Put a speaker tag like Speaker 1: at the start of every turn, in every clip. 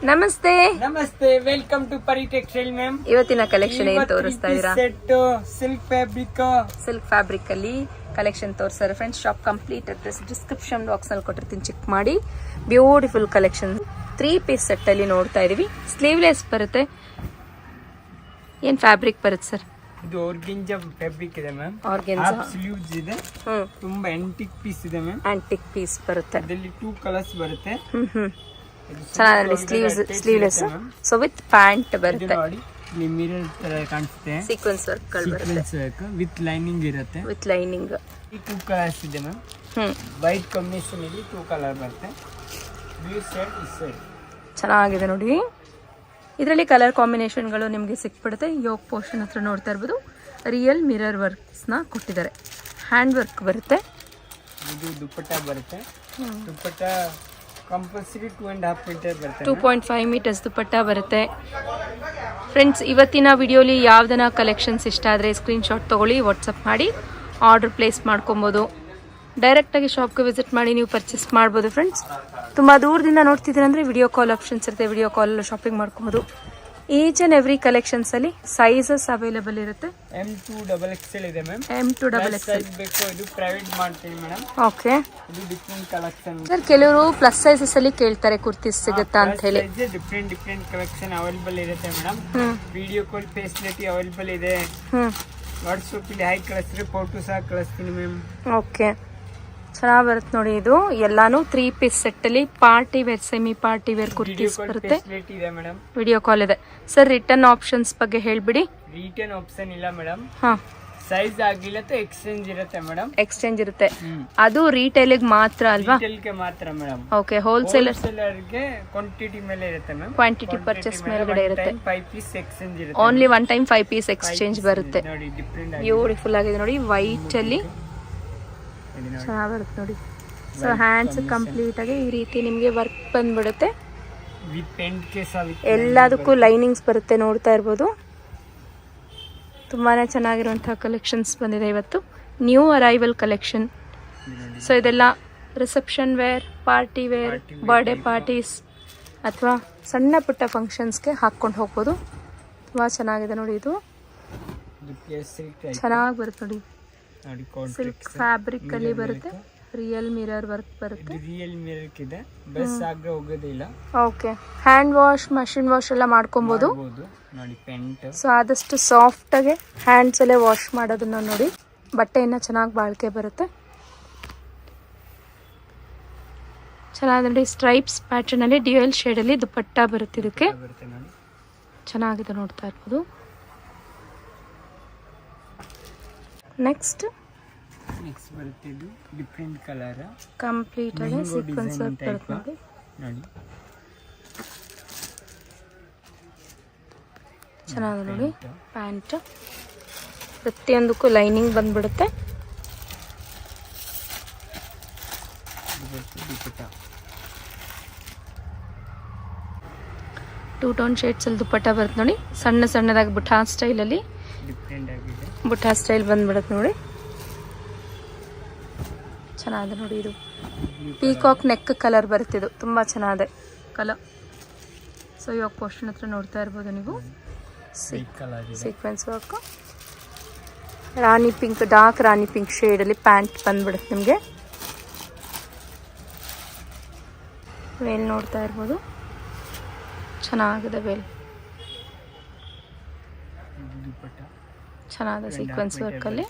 Speaker 1: ನಮಸ್ತೆ
Speaker 2: ನಮಸ್ತೆ, welcome to ಪರಿ ಟೆಕ್ಸ್ಟೈಲ್ ಮ್ಯಾಮ್.
Speaker 1: ಇವತ್ತಿನ ಕಲೆಕ್ಷನ್ ಏನ್ ತೋರಿಸ್ತಾ ಇದೀರಾ?
Speaker 2: ಸೆಟ್ ಸಿಲ್ಕ್
Speaker 1: ಫ್ಯಾಬ್ರಿಕ್ ಅಲ್ಲಿ ಕಲೆಕ್ಷನ್ ತೋರಿಸ್ತಾರೆ friends. Shop complete address description box ನಲ್ಲಿ ಕೊಟ್ಟಿರ್ತೀನಿ, ಚೆಕ್ ಮಾಡಿ. ಬ್ಯೂಟಿಫುಲ್ ಕಲೆಕ್ಷನ್ 3 ಪೀಸ್ ಸೆಟ್ ಅಲ್ಲಿ ನೋಡ್ತಾ ಇದೀವಿ. ಸ್ಲೀವ್ಲೆಸ್ ಬರುತ್ತೆ. ಏನ್ ಫ್ಯಾಬ್ರಿಕ್ ಬರುತ್ತೆ ಸರ್?
Speaker 2: ಇದು ಆರ್ಗೆಂಜಾ ಫ್ಯಾಬ್ರಿಕ್ ಇದೆ ಮ್ಯಾಮ್.
Speaker 1: ಆರ್ಗೆಂಜಾ
Speaker 2: ಸ್ಲೀವ್ಸ್ ಇದೆ. ತುಂಬಾ ಆಂಟಿಕ್ ಪೀಸ್ ಇದೆ ಮ್ಯಾಮ್.
Speaker 1: ಆಂಟಿಕ್ ಪೀಸ್ ಬರುತ್ತೆ.
Speaker 2: ಅದರಲ್ಲಿ 2 ಕಲರ್ಸ್ ಬರುತ್ತೆ.
Speaker 1: ಚೆನ್ನಾಗಿ ಸ್ಲೀವ್ಲೆಸ್. ಸೊ ವಿತ್ ಪ್ಯಾಂಟ್ ಬರುತ್ತೆ.
Speaker 2: ನೋಡಿ, ಇಲ್ಲಿ ಮಿರರ್ ತರ ಕಾಣಿಸುತ್ತೆ.
Speaker 1: ಸೀಕ್ವೆನ್ಸ್ ವರ್ಕ್ ಬರುತ್ತೆ.
Speaker 2: ವಿತ್ ಲೈನಿಂಗ್ ಇರುತ್ತೆ.
Speaker 1: With lining.
Speaker 2: ಈ 2 ಕಲರ್ಸ್ ಇದೆ ಮ್ಯಾಮ್. ವೈಟ್ ಕಾಂಬಿನೇಷನ್ ಇಲ್ಲಿ 2 ಕಲರ್ ಬರುತ್ತೆ. ಬ್ಲೂ ಸೆಟ್, ಈ ಸೆಟ್
Speaker 1: ಚೆನ್ನಾಗಿದೆ ನೋಡಿ. ಇದರಲ್ಲಿ ಕಲರ್ ಕಾಂಬಿನೇಷನ್ಗಳು ನಿಮಗೆ ಸಿಕ್ಬಿಡುತ್ತೆ. ಯೋಕ್ ಪೋರ್ಷನ್ ಹತ್ರ ನೋಡ್ತಾ ಇರ್ಬೋದು, ರಿಯಲ್ ಮಿರರ್ ವರ್ಕ್ಸ್ನ ಕೊಟ್ಟಿದ್ದಾರೆ. ಹ್ಯಾಂಡ್ ವರ್ಕ್ ಬರುತ್ತೆ.
Speaker 2: ಇದು ದುಪ್ಪಟ್ಟ ಬರುತ್ತೆ. ದುಪ್ಪಟ್ಟ ಕಂಪಲ್ಸರಿ 2.5 ಮೀಟರ್ ಬರುತ್ತೆ.
Speaker 1: 2.5 ಮೀಟರ್ಸ್ ದುಪ್ಪಟ್ಟ ಬರುತ್ತೆ. ಫ್ರೆಂಡ್ಸ್, ಇವತ್ತಿನ ವಿಡಿಯೋಲಿ ಯಾವ್ದನ ಕಲೆಕ್ಷನ್ಸ್ ಇಷ್ಟ ಆದರೆ ಸ್ಕ್ರೀನ್ಶಾಟ್ ತೊಗೊಳ್ಳಿ, ವಾಟ್ಸಪ್ ಮಾಡಿ ಆರ್ಡರ್ ಪ್ಲೇಸ್ ಮಾಡ್ಕೊಬೋದು. ಡೈರೆಕ್ಟಾಗಿ ಶಾಪ್ಗೆ ವಿಸಿಟ್ ಮಾಡಿ ನೀವು ಪರ್ಚೇಸ್ ಮಾಡ್ಬೋದು. ಫ್ರೆಂಡ್ಸ್, ತುಂಬ ದೂರದಿಂದ ನೋಡ್ತಿದ್ದೀರ ಅಂದರೆ ವಿಡಿಯೋ ಕಾಲ್ ಆಪ್ಷನ್ಸ್ ಇರುತ್ತೆ. ವಿಡಿಯೋ ಕಾಲಲ್ಲಿ ಶಾಪಿಂಗ್ ಮಾಡ್ಕೊಬೋದು. ಈಚ್ ಆ್ಯಂಡ್ ಎವ್ರಿ ಕಲೆಕ್ಷನ್ಸಲ್ಲಿ ಸೈಜಸ್ ಅವೈಲೇಬಲ್ ಇರುತ್ತೆ.
Speaker 2: M2 XXL ಇದೆ ಮ್ಯಾಮ್.
Speaker 1: M2 XXL
Speaker 2: ಬೇಕು. ಇದು ಪ್ರೈವೇಟ್ ಮಾಡ್ತೀವಿ ಮೇಡಮ್.
Speaker 1: ಓಕೆ.
Speaker 2: ಇದು ಡಿಫ್ರೆಂಟ್ ಕಲೆಕ್ಷನ್
Speaker 1: ಸರ್, ಕೆಲವರು ಪ್ಲಸ್ ಸೈಜಸ್ ಅಲ್ಲಿ ಕೇಳ್ತಾರೆ ಕುರ್ತೀಸ್ ಸಿಗುತ್ತಾ ಅಂತ ಹೇಳಿ.
Speaker 2: ಡಿಫ್ರೆಂಟ್ ಕಲೆಕ್ಷನ್ ಅವೈಲೇಬಲ್ ಇರುತ್ತೆ madam. Video call facility available ಇದೆ. ವಾಟ್ಸ್ಆಪ್ ಇಲ್ಲಿ ಹಾಯ್ ಕಳಿಸ್ರಿ, ಫೋಟೋ ಸಹ ಕಳಿಸ್ತೀನಿ ಮ್ಯಾಮ್.
Speaker 1: ಓಕೆ, ಚೆನ್ನಾಗಿ ಬರುತ್ತೆ ನೋಡಿ. ಇದು ಎಲ್ಲಾನು 3 ಪೀಸ್ ಸೆಟ್ ಅಲ್ಲಿ party wear, semi party wear kurtis ಬರುತ್ತೆ. ವಿಡಿಯೋ ಕಾಲ್ ಇದೆ. ಸರ್, ರಿಟರ್ನ್ ಆಪ್ಷನ್ಸ್ ಬಗ್ಗೆ ಹೇಳ್ಬಿಡಿ.
Speaker 2: ರಿಟರ್ನ್ ಆಪ್ಷನ್ ಇಲ್ಲ ಮೇಡಮ್.
Speaker 1: ಹಾ,
Speaker 2: ಸೈಜ್ ಆಗಿಲ್ಲ तो ಎಕ್ಸ್ಚೇಂಜ್ ಇರುತ್ತೆ ಮೇಡಮ್.
Speaker 1: ಎಕ್ಸ್ಚೇಂಜ್ ಇರುತ್ತೆ. ಅದು ರಿಟೇಲ್ ಗೆ ಮಾತ್ರ ಅಲ್ವಾ?
Speaker 2: ರಿಟೇಲ್ ಗೆ ಮಾತ್ರ ಮೇಡಮ್.
Speaker 1: ಓಕೆ. ಹೋಲ್ಸೇಲರ್
Speaker 2: ಗೆ ಕ್ವಾಂಟಿಟಿ ಮೇಲೆ ಇರುತ್ತೆ ಮ್ಯಾಮ್.
Speaker 1: ಕ್ವಾಂಟಿಟಿ ಪರ್ಚೇಸ್ ಮೇಲ್ಗಡೆ ಇರುತ್ತೆ.
Speaker 2: 5 ಪೀಸ್ ಎಕ್ಸ್ಚೇಂಜ್ ಇರುತ್ತೆ.
Speaker 1: Only one time 5 piece exchange ಬರುತ್ತೆ.
Speaker 2: ನೋಡಿ, ಡಿಫರೆಂಟ್
Speaker 1: ಬ್ಯೂಟಿಫುಲ್ ಆಗಿದೆ ನೋಡಿ. ವೈಟ್ ಅಲ್ಲಿ ಚೆನ್ನಾಗಿ ಬರುತ್ತೆ ನೋಡಿ. ಸೊ ಹ್ಯಾಂಡ್ಸ್ ಕಂಪ್ಲೀಟ್ ಆಗಿ ಈ ರೀತಿ ನಿಮಗೆ ವರ್ಕ್ ಬಂದ್ಬಿಡುತ್ತೆ.
Speaker 2: ವಿತ್ ಪೆಂಟ್ ಕೆ ಸಹ
Speaker 1: ಎಲ್ಲದಕ್ಕೂ ಲೈನಿಂಗ್ಸ್ ಬರುತ್ತೆ. ನೋಡ್ತಾ ಇರ್ಬೋದು, ತುಂಬಾನೇ ಚೆನ್ನಾಗಿರುವಂತಹ ಕಲೆಕ್ಷನ್ಸ್ ಬಂದಿದೆ ಇವತ್ತು. New arrival collection. ಸೊ ಇದೆಲ್ಲ reception wear, party wear, birthday parties ಅಥವಾ ಸಣ್ಣ ಪುಟ್ಟ ಫಂಕ್ಷನ್ಸ್ಗೆ ಹಾಕ್ಕೊಂಡು ಹೋಗ್ಬೋದು. ತುಂಬ ಚೆನ್ನಾಗಿದೆ ನೋಡಿ. ಇದು ಚೆನ್ನಾಗಿ ಬರುತ್ತೆ ನೋಡಿ. ಸಿಲ್ಕ್ ಫ್ಯಾಬ್ರಿಕ್ ಅಲ್ಲಿ ಬರುತ್ತೆ. ರಿಯಲ್ ಮಿರರ್ ವರ್ಕ್ ಬರುತ್ತೆ.
Speaker 2: ರಿಯಲ್ ಮಿರರ್ ಇದೆ. ಬಸ್ ಆಗ ಹೋಗೋದಿಲ್ಲ.
Speaker 1: Okay. Hand wash, machine wash ಎಲ್ಲ ಮಾಡ್ಕೊಬಹುದು
Speaker 2: ನೋಡಿ. ಪೆಂಟ್
Speaker 1: ಸೊ ಆದಷ್ಟು ಸಾಫ್ಟ್ ಆಗಿ ಹ್ಯಾಂಡ್ಸ್ ಅಲ್ಲೇ ವಾಶ್ ಮಾಡೋದನ್ನ ನೋಡಿ. ಬಟ್ಟೆಯನ್ನ ಚೆನ್ನಾಗಿ ಬಾಳಿಕೆ ಬರುತ್ತೆ. ಚೆನ್ನಾಗಿದೆ ನೋಡಿ. ಸ್ಟ್ರೈಪ್ಸ್ ಪ್ಯಾಟರ್ನ್ ಅಲ್ಲಿ ಡ್ಯೂಯಲ್ ಶೇಡ್ ಅಲ್ಲಿ ದುಪಟ್ಟ ಬರುತ್ತೆ. ಇದಕ್ಕೆ ಚೆನ್ನಾಗಿದೆ, ನೋಡ್ತಾ ಇರ್ಬೋದು. ನೆಕ್ಸ್ಟ್
Speaker 2: ಬರುತ್ತೆ. ಇದು ಡಿಫರೆಂಟ್ ಕಲರ್
Speaker 1: ಕಂಪ್ಲೀಟ್ ಆಗಿ ಸೀಕ್ವೆನ್ಸ್ ವರ್ಕ್ ಬರುತ್ತೆ ನೋಡಿ. ಚೆನ್ನಾಗಿದೆ ನೋಡಿ. ಪ್ಯಾಂಟ್ ಪ್ರತಿಯೊಂದಕ್ಕೂ ಲೈನಿಂಗ್ ಬಂದ್ಬಿಡುತ್ತೆ. ಟೂ ಟೋನ್ ಶೇಡ್ಸ್ ಅಲ್ಲಿ ದುಪ್ಪಟ್ಟ ಬರುತ್ತೆ ನೋಡಿ. ಸಣ್ಣ ಸಣ್ಣದಾಗಿ ಬುಠಾ ಸ್ಟೈಲ್ ಅಲ್ಲಿ ಬುಠಾ ಸ್ಟೈಲ್ ಬಂದ್ಬಿಡುತ್ತೆ ನೋಡಿ. ಚೆನ್ನಾಗಿದೆ ನೋಡಿ. ಇದು ಪೀಕಾಕ್ ನೆಕ್ ಕಲರ್ ಬರುತ್ತೆ. ಇದು ತುಂಬ ಚೆನ್ನಾಗಿದೆ ಕಲರ್. ಸೊ ಯೋಕ್ ಪೋರ್ಷನ್ ಹತ್ರ ನೋಡ್ತಾ ಇರ್ಬೋದು ನೀವು. Sequence work, rani pink, dark rani pink ಶೇಡಲ್ಲಿ ಪ್ಯಾಂಟ್ ಬಂದ್ಬಿಡುತ್ತೆ ನಿಮಗೆ. ವೇಲ್ ನೋಡ್ತಾ ಇರ್ಬೋದು, ಚೆನ್ನಾಗಿದೆ ವೇಲ್. ಚೆನ್ನಾಗಿದೆ ಸೀಕ್ವೆನ್ಸ್ ವರ್ಕಲ್ಲಿ.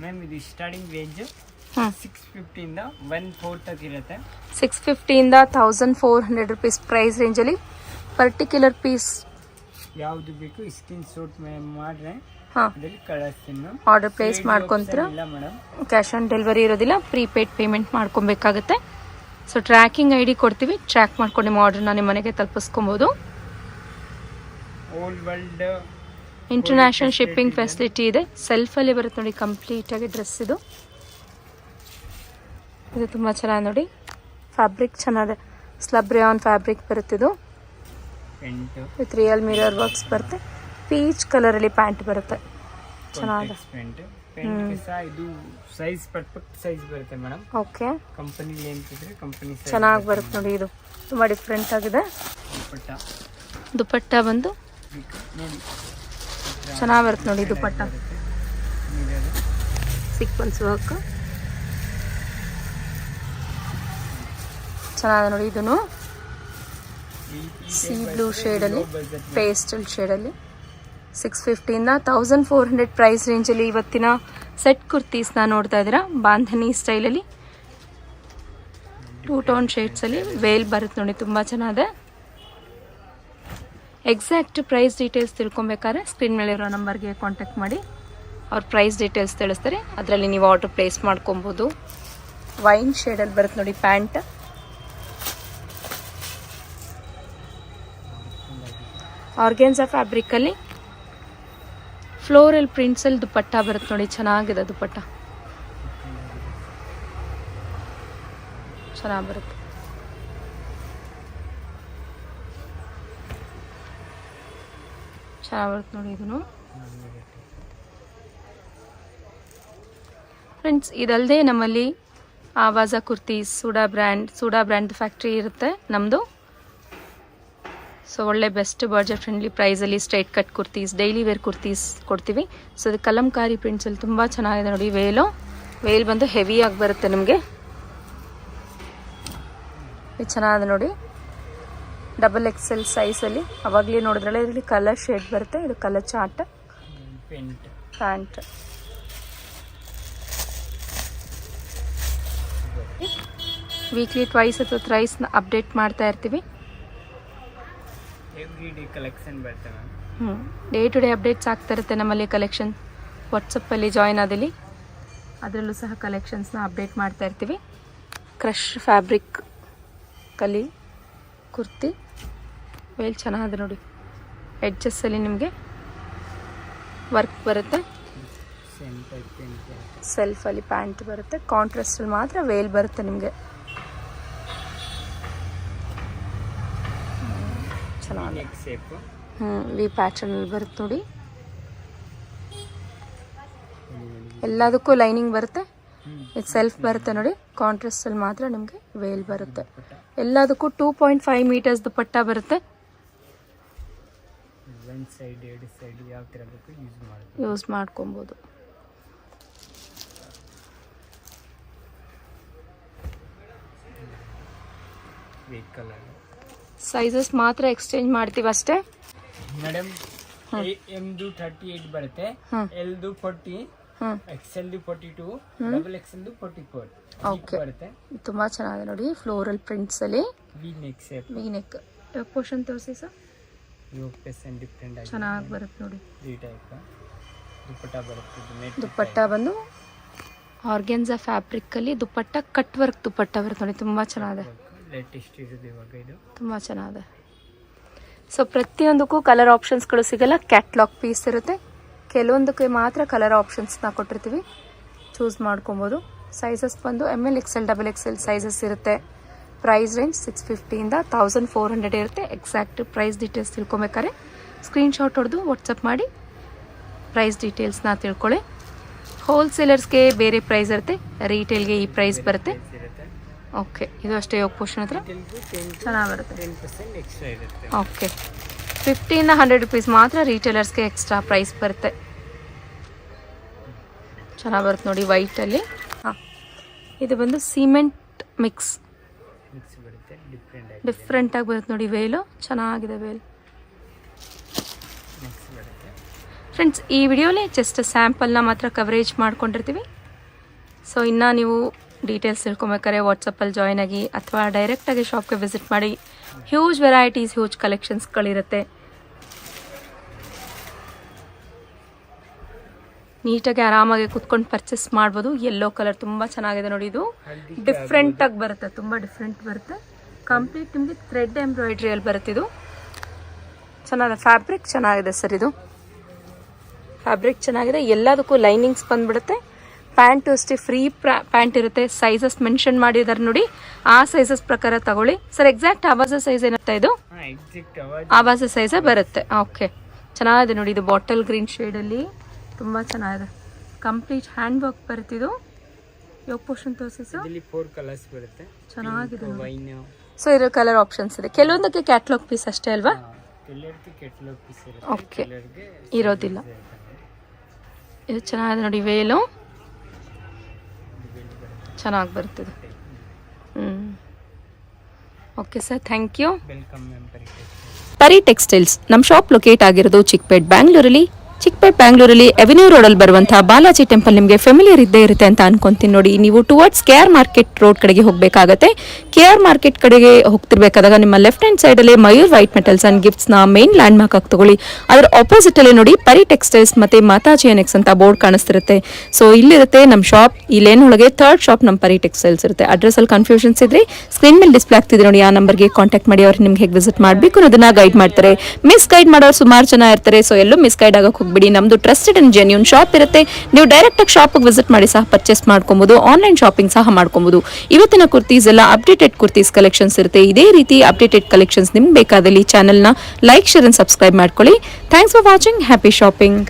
Speaker 2: ಮ್ಯಾಮ್, ಇದು ಸ್ಟಾರ್ಟಿಂಗ್ ರೇಂಜ್ 650 ಇಂದ 1,400 ತನಕ ಇರುತ್ತೆ.
Speaker 1: 650 ಇಂದ 1,400 ರುಪೀಸ್ ಪ್ರೈಸ್ ರೇಂಜಲ್ಲಿ. ಪರ್ಟಿಕ್ಯುಲರ್ ಪೀಸ್
Speaker 2: ಯಾವುದು ಬೇಕು ಸ್ಕ್ರೀನ್ ಶಾಟ್ ಮಾಡ್ರೆ ಕಳಿಸ್ತೀನಿ ಮ್ಯಾಮ್.
Speaker 1: ಆರ್ಡರ್ ಪ್ಲೇಸ್ ಮಾಡ್ಕೊಂತೀರಾ. ಕ್ಯಾಶ್ ಆನ್ ಡೆಲಿವರಿ ಇರೋದಿಲ್ಲ, ಪ್ರೀಪೇಡ್ ಪೇಮೆಂಟ್ ಮಾಡ್ಕೊಬೇಕಾಗುತ್ತೆ. ಸೊ ಟ್ರ್ಯಾಕಿಂಗ್ ID ಕೊಡ್ತೀವಿ, ಟ್ರ್ಯಾಕ್ ಮಾಡ್ಕೊಂಡು ನಿಮ್ಮ ಆರ್ಡರ್ನ ನಿಮ್ಮ ಮನೆಗೆ ತಲುಪಿಸ್ಕೊಬೋದು.
Speaker 2: Old world
Speaker 1: international shipping facility ಇದೆ. ಸೆಲ್ಫಲ್ಲಿ ಬರುತ್ತೆ ನೋಡಿ. ಕಂಪ್ಲೀಟ್ ಆಗಿ ಡ್ರೆಸ್ ಇದು ತುಂಬ ಚೆನ್ನಾಗಿ ನೋಡಿ. ಫ್ಯಾಬ್ರಿಕ್ ಚೆನ್ನಾಗಿದೆ. ಸ್ಲಬ್ ರೇಯಾನ್ ಫ್ಯಾಬ್ರಿಕ್ ಬರುತ್ತೆ. ಇದು ವಿತ್ ರಿಯಲ್ ಮಿರರ್ ವರ್ಕ್ಸ್ ಬರುತ್ತೆ. ಪೀಚ್ ಕಲರಲ್ಲಿ ಪ್ಯಾಂಟ್ ಬರುತ್ತೆ. ಚೆನ್ನಾಗಿದೆ.
Speaker 2: ಪ್ಯಾಂಟ್ ಸಹ ಇದು ಸೈಜ್ ಪರ್ಫೆಕ್ಟ್ ಸೈಜ್ ಬರುತ್ತೆ ಮೇಡಮ್.
Speaker 1: ಓಕೆ,
Speaker 2: ಕಂಪನಿ ಏನಿದ್ರೆ ಕಂಪನಿ
Speaker 1: ಚೆನ್ನಾಗಿ ಬರುತ್ತೆ ನೋಡಿ. ಇದು ತುಂಬ ಡಿಫ್ರೆಂಟ್ ಆಗಿದೆ. ದುಪಟ್ಟ ಬಂದು
Speaker 2: ನೋಡಿ
Speaker 1: ಚೆನ್ನಾಗಿ ಬರುತ್ತೆ ನೋಡಿ. ದುಪಟ್ಟ ಸೀಕ್ವೆನ್ಸ್ ವರ್ಕ್ ಚೆನ್ನಾಗಿದೆ ನೋಡಿ. ಇದನ್ನು ಸಿ ಬ್ಲೂ ಶೇಡಲ್ಲಿ, ಪೇಸ್ಟಲ್ ಶೇಡಲ್ಲಿ 650ಇಂದ 1400 ಪ್ರೈಸ್ ರೇಂಜಲ್ಲಿ ಇವತ್ತಿನ ಸೆಟ್ ಕುರ್ತೀಸ್ನ ನೋಡ್ತಾ ಇದ್ದೀರಾ. ಬಾಂಧನಿ ಸ್ಟೈಲಲ್ಲಿ 2 ಟೋನ್ ಶೇಡ್ಸಲ್ಲಿ ವೇಲ್ ಬರುತ್ತೆ ನೋಡಿ. ತುಂಬ ಚೆನ್ನಾಗಿದೆ. ಎಕ್ಸಾಕ್ಟ್ ಪ್ರೈಸ್ ಡೀಟೇಲ್ಸ್ ತಿಳ್ಕೊಬೇಕಾದ್ರೆ ಸ್ಕ್ರೀನ್ ಮೇಲೆ ಇರೋ ನಂಬರ್ಗೆ ಕಾಂಟ್ಯಾಕ್ಟ್ ಮಾಡಿ, ಅವ್ರ ಪ್ರೈಸ್ ಡೀಟೇಲ್ಸ್ ತಿಳಿಸ್ತಾರೆ. ಅದರಲ್ಲಿ ನೀವು ಆರ್ಡರ್ ಪ್ಲೇಸ್ ಮಾಡ್ಕೊಬೋದು. ವೈನ್ ಶೇಡಲ್ಲಿ ಬರುತ್ತೆ ನೋಡಿ ಪ್ಯಾಂಟ್. ಆರ್ಗೆನ್ಸಾ ಫ್ಯಾಬ್ರಿಕಲ್ಲಿ ಫ್ಲೋರಲ್ ಪ್ರಿಂಟ್ಸಲ್ಲಿ ದುಪಟ್ಟ ಬರುತ್ತೆ ನೋಡಿ. ಚೆನ್ನಾಗಿದೆ ದುಪಟ್ಟ, ಚೆನ್ನಾಗಿ ಬರುತ್ತೆ. ಚೆನ್ನಾಗಿ ಬರುತ್ತೆ ನೋಡಿ. ಇದನ್ನು ಫ್ರೆಂಡ್ಸ್, ಇದಲ್ಲದೆ ನಮ್ಮಲ್ಲಿ ಆವಾಜ ಕುರ್ತೀಸ್, ಸೂಡಾ ಬ್ರ್ಯಾಂಡ್ ಫ್ಯಾಕ್ಟ್ರಿ ಇರುತ್ತೆ ನಮ್ಮದು. ಸೊ ಒಳ್ಳೆ ಬೆಸ್ಟ್ ಬಡ್ಜೆಟ್ ಫ್ರೆಂಡ್ಲಿ ಪ್ರೈಸಲ್ಲಿ straight cut kurtis, daily wear kurtis ಕೊಡ್ತೀವಿ. ಸೊ ಅದು ಕಲಂಕಾರಿ ಪ್ರಿಂಟ್ಸಲ್ಲಿ ತುಂಬ ಚೆನ್ನಾಗಿದೆ ನೋಡಿ. ವೇಲ್ ಬಂದು ಹೆವಿಯಾಗಿ ಬರುತ್ತೆ ನಿಮಗೆ. ಇದು ಚೆನ್ನಾಗಿದೆ ನೋಡಿ. XXL ಸೈಜಲ್ಲಿ ಅವಾಗಲೇ ನೋಡಿದ್ರಲ್ಲ, ಇದರಲ್ಲಿ ಕಲರ್ ಶೇಡ್ ಬರುತ್ತೆ. ಇದು colour chart pant. Weekly twice ಅಥವಾ ಥ್ರೈಸ್ನ ಅಪ್ಡೇಟ್ ಮಾಡ್ತಾ ಇರ್ತೀವಿ.
Speaker 2: ಎವ್ರಿಡೇ ಕಲೆಕ್ಷನ್ ಬರ್ತವೆ.
Speaker 1: ಡೇ ಟು ಡೇ ಅಪ್ಡೇಟ್ಸ್ ಆಗ್ತಾ ಇರುತ್ತೆ ನಮ್ಮಲ್ಲಿ ಕಲೆಕ್ಷನ್. ವಾಟ್ಸಪ್ಪಲ್ಲಿ ಜಾಯ್ನ್ ಆದಲ್ಲಿ ಅದರಲ್ಲೂ ಸಹ ಕಲೆಕ್ಷನ್ಸ್ನ ಅಪ್ಡೇಟ್ ಮಾಡ್ತಾ ಇರ್ತೀವಿ. ಕ್ರಶ್ ಫ್ಯಾಬ್ರಿಕ್ ಕಲಿ ಕುರ್ತಿ ವೇಲ್ ಚೆನ್ನಾಗಿದೆ ನೋಡಿ. ಎಡ್ಜಸ್ಸಲ್ಲಿ ನಿಮಗೆ ವರ್ಕ್ ಬರುತ್ತೆ. ಸೆಲ್ಫಲ್ಲಿ ಪ್ಯಾಂಟ್ ಬರುತ್ತೆ. ಕಾಂಟ್ರಾಸ್ಟಲ್ಲಿ ಮಾತ್ರ ವೇಲ್ ಬರುತ್ತೆ ನಿಮಗೆ. ಚೆನ್ನಾಗಿದೆ. ವಿ ಪ್ಯಾಟರ್ನಲ್ಲಿ ಬರುತ್ತೆ ನೋಡಿ. ಎಲ್ಲದಕ್ಕೂ ಲೈನಿಂಗ್ ಬರುತ್ತೆ. ಇದು ಸೆಲ್ಫ್ ಬರುತ್ತೆ ನೋಡಿ. ಕಾಂಟ್ರಾಸ್ಟಲ್ಲಿ ಮಾತ್ರ ನಿಮಗೆ ವೇಲ್ ಬರುತ್ತೆ. ಎಲ್ಲದಕ್ಕೂ 2.5 ಮೀಟರ್ಸ್ ದುಪಟ್ಟ ಬರುತ್ತೆ. ಯೂಸ್ ಮಾಡ್ಕೊಬೋದು. ಸೈಜಸ್ ಮಾತ್ರ ಎಕ್ಸ್ಚೇಂಜ್ ಮಾಡ್ತೀವಿ ಅಷ್ಟೇ
Speaker 2: ಮೇಡಮ್. ಎಮ್ದು 38 ಬರುತ್ತೆ, ಎಲ್ದು 40, ಎಕ್ಸೆಲ್ದು 42, XXL 44 ಬರುತ್ತೆ.
Speaker 1: ತುಂಬಾ ಚೆನ್ನಾಗಿದೆ ನೋಡಿ. ಫ್ಲೋರಲ್ ಪ್ರಿಂಟ್ಸ್ ಅಲ್ಲಿ ವಿ ನೆಕ್ ಪೋರ್ಷನ್ ತೋರಿಸಿ ಸರ್.
Speaker 2: ಡಿಫ್ರೆಂಟ್ ಆಗಿ
Speaker 1: ಚೆನ್ನಾಗಿ ಬರುತ್ತೆ ನೋಡಿ.
Speaker 2: ಈ ಟೈಪ್ ದುಪಟ್ಟ ಬರುತ್ತೆ.
Speaker 1: ದುಪಟ್ಟ ಬಂದು ಆರ್ಗೆನ್ಸಾ ಫ್ಯಾಬ್ರಿಕ್ ಅಲ್ಲಿ ದುಪಟ್ಟ ಕಟ್ ವರ್ಕ್ ದುಪಟ್ಟ ಬರುತ್ತೆ ನೋಡಿ. ತುಂಬಾ ಚೆನ್ನಾಗಿದೆ.
Speaker 2: ಲೇಟೆಸ್ಟ್ ಇರೋದು ಇವಾಗ ಇದು.
Speaker 1: ತುಂಬ ಚೆನ್ನಾಗಿದೆ. ಸೊ ಪ್ರತಿಯೊಂದಕ್ಕೂ ಕಲರ್ ಆಪ್ಷನ್ಸ್ಗಳು ಸಿಗಲ್ಲ. ಕ್ಯಾಟ್ಲಾಗ್ ಪೀಸ್ ಇರುತ್ತೆ. ಕೆಲವೊಂದಕ್ಕೆ ಮಾತ್ರ ಕಲರ್ ಆಪ್ಷನ್ಸ್ನ ಕೊಟ್ಟಿರ್ತೀವಿ, ಚೂಸ್ ಮಾಡ್ಕೊಬೋದು. ಸೈಜಸ್ ಬಂದು ML XL XXL ಸೈಜಸ್ ಇರುತ್ತೆ. ಪ್ರೈಸ್ ರೇಂಜ್ 650ಇಂದ 1400 ಇರುತ್ತೆ. ಎಕ್ಸಾಕ್ಟ್ ಪ್ರೈಸ್ ಡೀಟೇಲ್ಸ್ ತಿಳ್ಕೊಬೇಕಾದ್ರೆ ಸ್ಕ್ರೀನ್ಶಾಟ್ ಹೊಡೆದು ವಾಟ್ಸಪ್ ಮಾಡಿ ಪ್ರೈಸ್ ಡೀಟೇಲ್ಸ್ನ ತಿಳ್ಕೊಳ್ಳಿ. ಹೋಲ್ಸೇಲರ್ಸ್ಗೆ ಬೇರೆ ಪ್ರೈಸ್ ಇರುತ್ತೆ, ರೀಟೇಲ್ಗೆ ಈ ಪ್ರೈಸ್ ಬರುತ್ತೆ. ಓಕೆ, ಇದು ಅಷ್ಟೇ. ಯೋಗ ಪೋರ್ಷನ್ ಹತ್ರ ಚೆನ್ನಾಗಿ ಬರುತ್ತೆ. ಓಕೆ, 50ಇಂದ 100 ರೂಪೀಸ್ ಮಾತ್ರ ರೀಟೇಲರ್ಸ್ಗೆ ಎಕ್ಸ್ಟ್ರಾ ಪ್ರೈಸ್ ಬರುತ್ತೆ. ಚೆನ್ನಾಗಿ ಬರುತ್ತೆ ನೋಡಿ ವೈಟಲ್ಲಿ. ಹಾಂ, ಇದು ಬಂದು ಸಿಮೆಂಟ್ ಮಿಕ್ಸ್ ಡಿಫ್ರೆಂಟಾಗಿ ಬರುತ್ತೆ ನೋಡಿ. ವೇಲು ಚೆನ್ನಾಗಿದೆ. ವೇಲ್ ಫ್ರೆಂಡ್ಸ್, ಈ ವಿಡಿಯೋಲಿ ಜಸ್ಟ್ ಸ್ಯಾಂಪಲ್ನ ಮಾತ್ರ ಕವರೇಜ್ ಮಾಡ್ಕೊಂಡಿರ್ತೀವಿ. ಸೊ ಇನ್ನು ನೀವು ಡೀಟೇಲ್ಸ್ ತಿಳ್ಕೊಬೇಕಾದ್ರೆ ವಾಟ್ಸಪ್ಪಲ್ಲಿ ಜಾಯ್ನ್ ಆಗಿ ಅಥವಾ ಡೈರೆಕ್ಟಾಗಿ ಶಾಪ್ಗೆ ವಿಸಿಟ್ ಮಾಡಿ. ಹ್ಯೂಜ್ ವೆರೈಟೀಸ್, ಹ್ಯೂಜ್ ಕಲೆಕ್ಷನ್ಸ್ಗಳಿರುತ್ತೆ. ನೀಟಾಗಿ ಆರಾಮಾಗಿ ಕುತ್ಕೊಂಡು ಪರ್ಚೇಸ್ ಮಾಡ್ಬೋದು. ಯೆಲ್ಲೋ ಕಲರ್ ತುಂಬ ಚೆನ್ನಾಗಿದೆ ನೋಡಿ. ಇದು ಡಿಫ್ರೆಂಟಾಗಿ ಬರುತ್ತೆ, ತುಂಬ ಡಿಫ್ರೆಂಟ್ ಬರುತ್ತೆ. ಕಂಪ್ಲೀಟ್ ನಿಮಗೆ ಥ್ರೆಡ್ ಎಂಬ್ರಾಯ್ಡ್ರಿಯಲ್ಲಿ ಬರುತ್ತೆ. ಇದು ಚೆನ್ನಾಗಿದೆ. ಫ್ಯಾಬ್ರಿಕ್ ಚೆನ್ನಾಗಿದೆ ಸರ್. ಇದು ಫ್ಯಾಬ್ರಿಕ್ ಚೆನ್ನಾಗಿದೆ. ಎಲ್ಲದಕ್ಕೂ ಲೈನಿಂಗ್ಸ್ ಬಂದ್ಬಿಡುತ್ತೆ. ಪ್ಯಾಂಟು ಅಷ್ಟೇ ಫ್ರೀ ಪ್ಯಾಂಟ್ ಇರುತ್ತೆ. ಸೈಜಸ್ ಮೆನ್ಷನ್ ಮಾಡಿದ್ದಾರೆ ನೋಡಿ, ಆ ಸೈಜಸ್ ಪ್ರಕಾರ ತಗೊಳ್ಳಿ. ಸರ್ ಎಕ್ಸಾಕ್ಟ್ ಆವಾಜ ಸೈಜ್ ಏನಂತ ಇದು? ಆವಾಜ ಸೈಜೇ ಬರುತ್ತೆ. ಓಕೆ, ಚೆನ್ನಾಗಿದೆ ನೋಡಿ. ಇದು ಬಾಟಲ್ ಗ್ರೀನ್ ಶೇಡಲ್ಲಿ ತುಂಬ ಚೆನ್ನಾಗಿದೆ. Complete hand work ಬರ್ತಿದ್ದು Yog portion ತೋರಿಸಿ ಸರ್.
Speaker 2: ಇಲ್ಲಿ 4 ಕಲರ್ಸ್ ಬರುತ್ತೆ.
Speaker 1: ಚೆನ್ನಾಗಿದೆ.
Speaker 2: ವೈನ್
Speaker 1: ಸೊ ಇರೋ ಕಲರ್ ಆಪ್ಷನ್ಸ್ ಇದೆ. ಕೆಲವೊಂದಕ್ಕೆ ಕ್ಯಾಟ್ಲಾಗ್ ಪೀಸ್ ಅಷ್ಟೇ ಅಲ್ವಾ?
Speaker 2: ಎಲ್ಲರಿಗೆ ಕೆಟಲಾಗ್ ಪೀಸ್ ಇರುತ್ತೆ.
Speaker 1: ಓಕೆ, ಇರೋದಿಲ್ಲ. ಇದು ಚೆನ್ನಾಗಿದೆ ನೋಡಿ, ವೇಲು ಚೆನ್ನಾಗಿ ಬರ್ತಿದೆ. Okay sir, thank you.
Speaker 2: Welcome ma'am.
Speaker 1: Pari textiles ನಮ್ಮ ಶಾಪ್ ಲೊಕೇಟ್ ಆಗಿರೋದು ಚಿಕ್ಕಪೇಟ್ ಬ್ಯಾಂಗ್ಳೂರಲ್ಲಿ. ಚಿಕ್ಕಪೇಟ್ ಬ್ಯಾಂಗ್ಳೂರಲ್ಲಿ ಅವೆನ್ಯೂ ರೋಡಲ್ಲಿ ಬರುವಂತಹ ಬಾಲಾಜಿ ಟೆಂಪಲ್ ನಿಮಗೆ ಫೆಮಿಲಿಯರ್ ಇದ್ದೇ ಇರುತ್ತೆ ಅಂತ ಅನ್ಕೊಂತೀನಿ ನೋಡಿ. ನೀವು ಟುವರ್ಡ್ಸ್ KR ಮಾರ್ಕೆಟ್ ರೋಡ್ ಕಡೆಗೆ ಹೋಗಬೇಕಾಗತ್ತೆ. KR ಮಾರ್ಕೆಟ್ ಕಡೆಗೆ ಹೋಗ್ತಿರ್ಬೇಕಾದಾಗ ನಿಮ್ಮ ಲೆಫ್ಟ್ ಹ್ಯಾಂಡ್ ಸೈಡಲ್ಲಿ ಮಯೂರ್ ವೈಟ್ ಮೆಟಲ್ಸ್ ಆ್ಯಂಡ್ ಗಿಫ್ಟ್ಸ್ನ ಮೇನ್ ಲ್ಯಾಂಡ್ ಮಾರ್ಕ್ ಆಗಿ ತಗೊಳ್ಳಿ. ಅದರ ಆಪೋಸಿಟಲ್ಲಿ ನೋಡಿ ಪರಿ ಟೆಕ್ಸ್ಟೈಲ್ಸ್ ಮತ್ತು ಮಾತಾಜಿ ಎನೆಕ್ಸ್ ಅಂತ ಬೋರ್ಡ್ ಕಾಣಿಸ್ತಿರುತ್ತೆ. ಸೊ ಇಲ್ಲಿರುತ್ತೆ ನಮ್ಮ ಶಾಪ್. ಈ ಲೇನ್ ಒಳಗೆ 3rd ಶಾಪ್ ನಮ್ಮ ಪರಿ ಟೆಕ್ಸ್ಟೈಲ್ಸ್ ಇರುತ್ತೆ. ಅಡ್ರೆಸ್ಸಲ್ಲಿ ಕನ್ಫ್ಯೂಷನ್ಸ್ ಇದ್ರೆ ಸ್ಕ್ರೀನ್ ಮೇಲೆ ಡಿಸ್ಪ್ಲೇ ಆಗ್ತಿದೆ ನೋಡಿ, ಆ ನಂಬರ್ಗೆ ಕಾಂಟ್ಯಾಕ್ಟ್ ಮಾಡಿ. ಅವ್ರು ನಿಮ್ಗೆ ಹೇಗೆ ವಿಸಿಟ್ ಮಾಡಬೇಕು ಅನ್ನೋದನ್ನ ಗೈಡ್ ಮಾಡ್ತಾರೆ. ಮಿಸ್ ಗೈಡ್ ಮಾಡೋರು ಸುಮಾರು ಜನ ಇರ್ತಾರೆ. ಸೊ ಎಲ್ಲೂ ಮಿಸ್ ಗೈಡ್ ಆಗೋಕೆ ಬಿಡಿ. ನಮ್ದು ಟ್ರಸ್ಟೆಡ್ ಅಂಡ್ ಜೆನ್ಯೂನ್ ಶಾಪ್ ಇರುತ್ತೆ. ನೀವು ಡೈರೆಕ್ಟ್ ಆಗಿ ಶಾಪಿಗೆ ವಿಸಿಟ್ ಮಾಡಿ ಸಹ ಪರ್ಚೇಸ್ ಮಾಡ್ಕೊಬಹುದು. ಆನ್ಲೈನ್ ಶಾಪಿಂಗ್ ಸಹ ಮಾಡ್ಕೊಬಹುದು. ಇವತ್ತಿನ ಕುರ್ತೀಸ್ ಎಲ್ಲ ಅಪ್ಡೇಟೆಡ್ ಕುರ್ತೀಸ್ ಕಲೆಕ್ಷನ್ಸ್ ಇರುತ್ತೆ. ಇದೇ ರೀತಿ ಅಪ್ಡೇಟೆಡ್ ಕಲೆಕ್ಷನ್ಸ್ ನಿಮ್ಗೆ ಬೇಕಾದಲ್ಲಿ ಚಾನೆಲ್ನ ಲೈಕ್, ಶೇರ್ ಅಂಡ್ ಸಬ್ಸ್ಕ್ರೈಬ್ ಮಾಡ್ಕೊಳ್ಳಿ. Thanks for watching. Happy shopping.